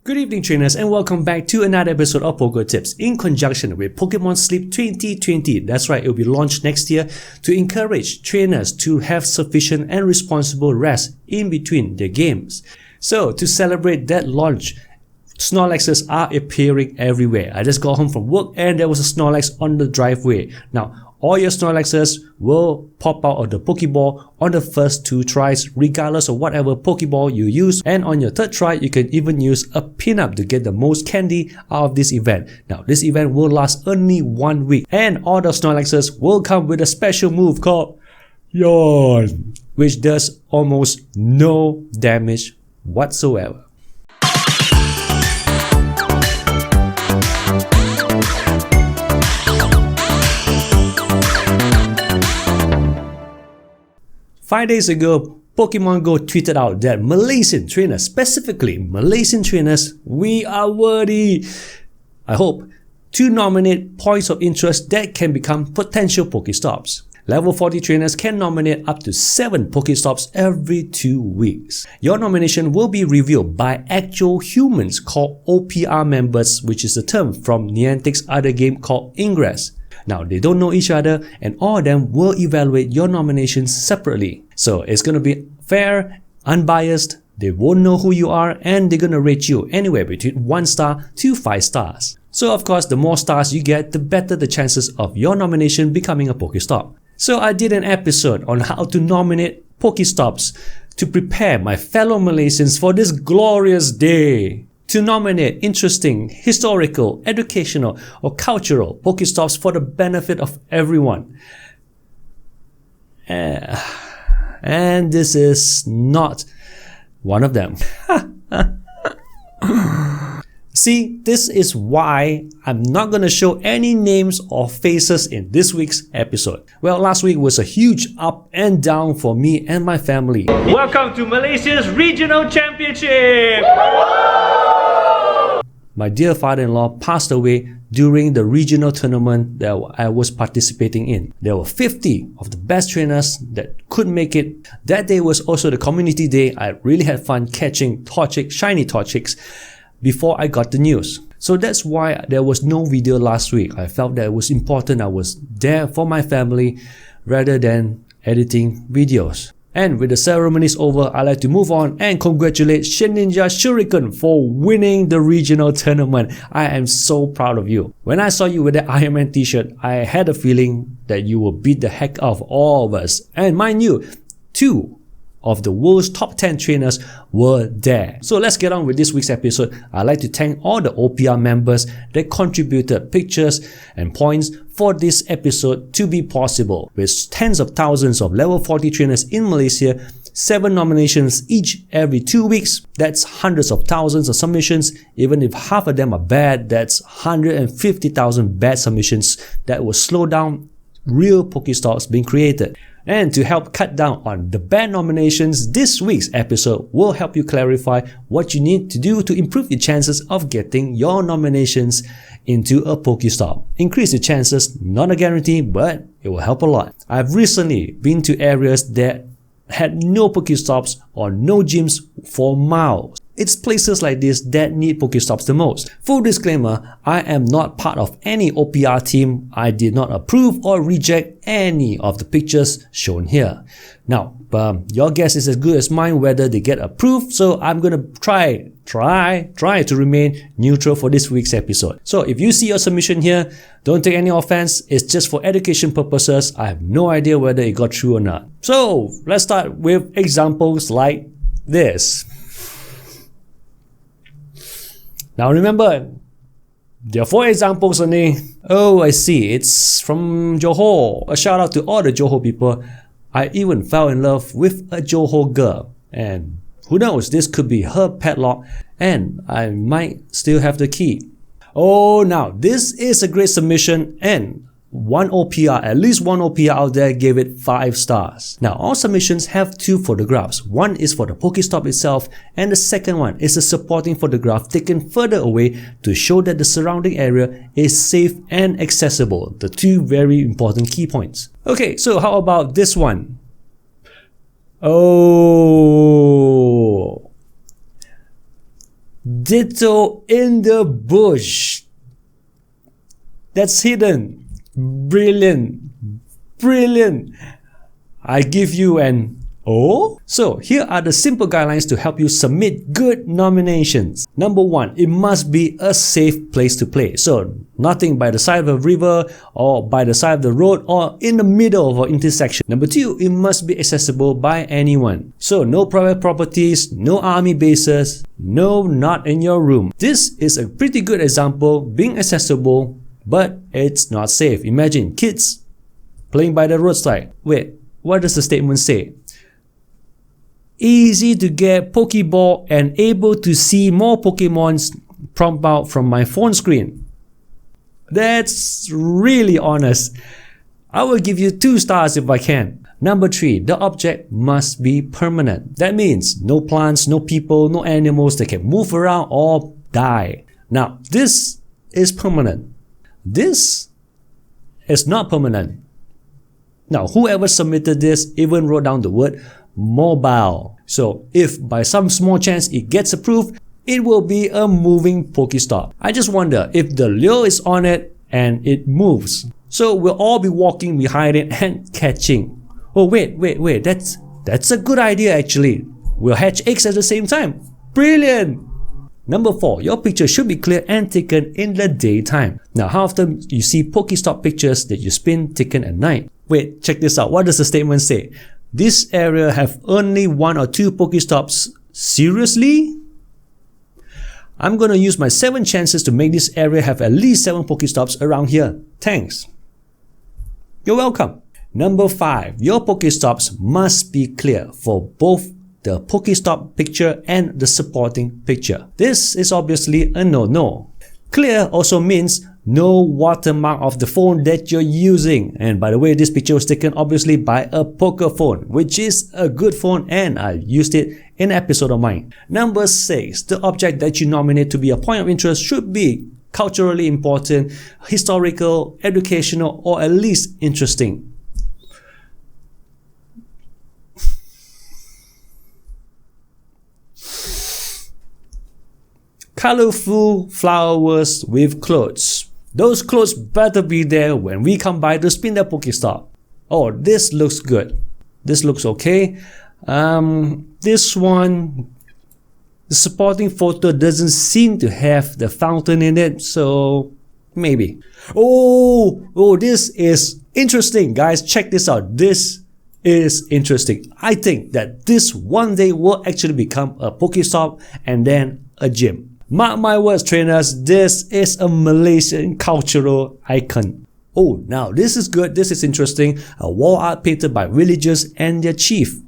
Good evening trainers and welcome back to another episode of PoGoTips in conjunction with Pokemon Sleep 2020. That's right, it will be launched next year to encourage trainers to have sufficient and responsible rest in between their games. So to celebrate that launch, Snorlaxes are appearing everywhere. I just got home from work and there was a Snorlax on the driveway. Now, all your Snorlaxes will pop out of the Pokeball on the first 2 tries regardless of whatever Pokeball you use, and on your 3rd try you can even use a pin-up to get the most candy out of this event. Now this event will last only 1 week and all the Snorlaxes will come with a special move called Yawn, which does almost no damage whatsoever. Five days ago, Pokemon Go tweeted out that Malaysian trainers, specifically Malaysian trainers, we are worthy, I hope, to nominate points of interest that can become potential Pokestops. Level 40 trainers can nominate up to 7 Pokestops every 2 weeks. Your nomination will be revealed by actual humans called OPR members, which is a term from Niantic's other game called Ingress. Now, they don't know each other and all of them will evaluate your nominations separately. So it's going to be fair, unbiased, they won't know who you are and they're going to rate you anywhere between 1 star to 5 stars. So of course, the more stars you get, the better the chances of your nomination becoming a Pokestop. So I did an episode on how to nominate Pokestops to prepare my fellow Malaysians for this glorious day. To nominate interesting, historical, educational or cultural Pokestops for the benefit of everyone. And this is not one of them. See, this is why I'm not going to show any names or faces in this week's episode. Well, last week was a huge up and down for me and my family. Welcome to Malaysia's Regional Championship! My dear father-in-law passed away during the regional tournament that I was participating in. There were 50 of the best trainers that could make it. That day was also the community day. I really had fun catching Torchic, shiny Torchics before I got the news. So that's why there was no video last week. I felt that it was important I was there for my family rather than editing videos. And with the ceremonies over, I'd like to move on and congratulate Sheninja Shuriken for winning the regional tournament. I am so proud of you. When I saw you with the Iron Man t-shirt, I had a feeling that you will beat the heck out of all of us. And mind you, 2 of the world's top 10 trainers were there. So let's get on with this week's episode. I'd like to thank all the OPR members that contributed pictures and points for this episode to be possible. With tens of thousands of level 40 trainers in Malaysia, 7 nominations each every 2 weeks, that's hundreds of thousands of submissions. Even if half of them are bad, that's 150,000 bad submissions that will slow down real Pokestops being created. And to help cut down on the bad nominations, this week's episode will help you clarify what you need to do to improve your chances of getting your nominations into a Pokestop. Increase your chances, not a guarantee, but it will help a lot. I've recently been to areas that had no Pokestops or no gyms for miles. It's places like this that need Pokestops the most. Full disclaimer, I am not part of any OPR team. I did not approve or reject any of the pictures shown here. Now, your guess is as good as mine whether they get approved, so I'm gonna try to remain neutral for this week's episode. So if you see your submission here, don't take any offense, it's just for education purposes. I have no idea whether it got through or not. So let's start with examples like this. Now remember, there are 4 examples only. Oh, I see, it's from Johor. A shout out to all the Johor people. I even fell in love with a Johor girl. And who knows, this could be her padlock and I might still have the key. Oh, now this is a great submission and at least one OPR out there gave it 5 stars. Now all submissions have 2 photographs. One is for the Pokestop itself and the second one is a supporting photograph taken further away to show that the surrounding area is safe and accessible. The 2 very important key points. Okay, so how about this one? Oh, Ditto in the bush. That's hidden. Brilliant. Brilliant. I give you an O. So here are the simple guidelines to help you submit good nominations. Number 1, it must be a safe place to play. So nothing by the side of a river or by the side of the road or in the middle of an intersection. Number 2, it must be accessible by anyone. So no private properties, no army bases, no, not in your room. This is a pretty good example being accessible, but it's not safe. Imagine kids playing by the roadside. Wait, what does the statement say? Easy to get Pokeball and able to see more Pokemons prompt out from my phone screen. That's really honest. I will give you 2 stars if I can. Number 3, the object must be permanent. That means no plants, no people, no animals that can move around or die. Now, this is permanent. This is not permanent. Now, whoever submitted this even wrote down the word mobile. So if by some small chance it gets approved, it will be a moving Pokestop. I just wonder if the lure is on it and it moves. So we'll all be walking behind it and catching. Oh wait, that's a good idea actually. We'll hatch eggs at the same time. Brilliant! Number 4, your picture should be clear and taken in the daytime. Now, how often you see Pokestop pictures that you spin taken at night? Wait, check this out. What does the statement say? This area have only 1 or 2 Pokestops. Seriously? I'm gonna use my 7 chances to make this area have at least 7 Pokestops around here. Thanks. You're welcome. Number 5, your Pokestops must be clear for both the Pokestop picture and the supporting picture. This is obviously a no-no. Clear also means no watermark of the phone that you're using. And by the way, this picture was taken obviously by a poker phone, which is a good phone and I used it in an episode of mine. Number 6, the object that you nominate to be a point of interest should be culturally important, historical, educational, or at least interesting. Colorful flowers with clothes. Those clothes better be there when we come by to spin the Pokestop. Oh, this looks good. This looks okay. This one, the supporting photo doesn't seem to have the fountain in it, so maybe. Oh, this is interesting, guys. Check this out. This is interesting. I think that this one day will actually become a Pokestop and then a gym. Mark my words, trainers, this is a Malaysian cultural icon. Oh, now this is good, this is interesting. A wall art painted by villagers and their chief.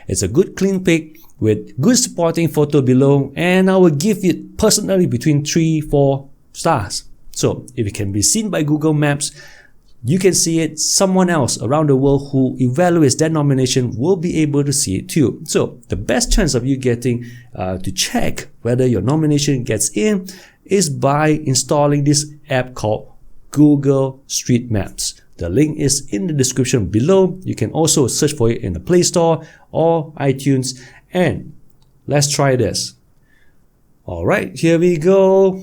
It's a good clean pic with good supporting photo below, and I will give it personally between 3-4 stars. So if it can be seen by Google Maps, you can see it. Someone else around the world who evaluates that nomination will be able to see it too. So the best chance of you getting to check whether your nomination gets in is by installing this app called Google Street Maps. The link is in the description below. You can also search for it in the Play Store or iTunes. And let's try this. Alright, here we go.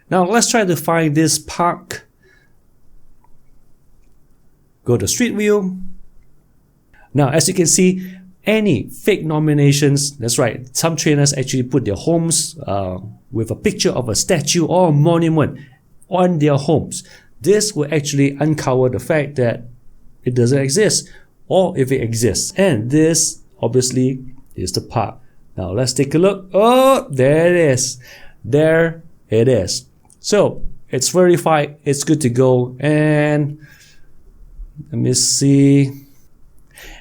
Now let's try to find this park. Go to Street View. Now, as you can see, any fake nominations, that's right, some trainers actually put their homes with a picture of a statue or a monument on their homes. This will actually uncover the fact that it doesn't exist, or if it exists. And this, obviously, is the park. Now, let's take a look. Oh, there it is. There it is. So, it's verified, it's good to go, and let me see.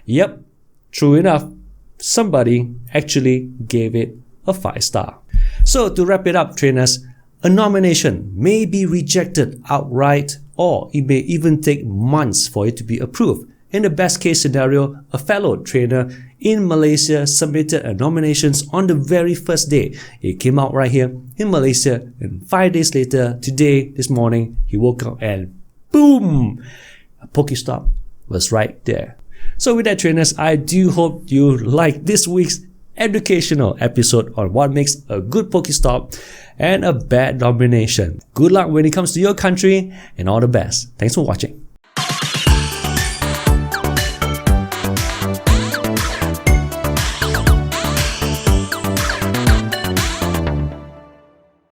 Yep, true enough, somebody actually gave it a 5-star. So to wrap it up, trainers, a nomination may be rejected outright, or it may even take months for it to be approved. In the best case scenario, a fellow trainer in Malaysia submitted a nominations on the very first day. It came out right here in Malaysia, and 5 days later, today, this morning, he woke up and boom! A Pokestop was right there. So with that, trainers, I do hope you like this week's educational episode on what makes a good Pokestop and a bad domination. Good luck when it comes to your country, and all the best. Thanks for watching.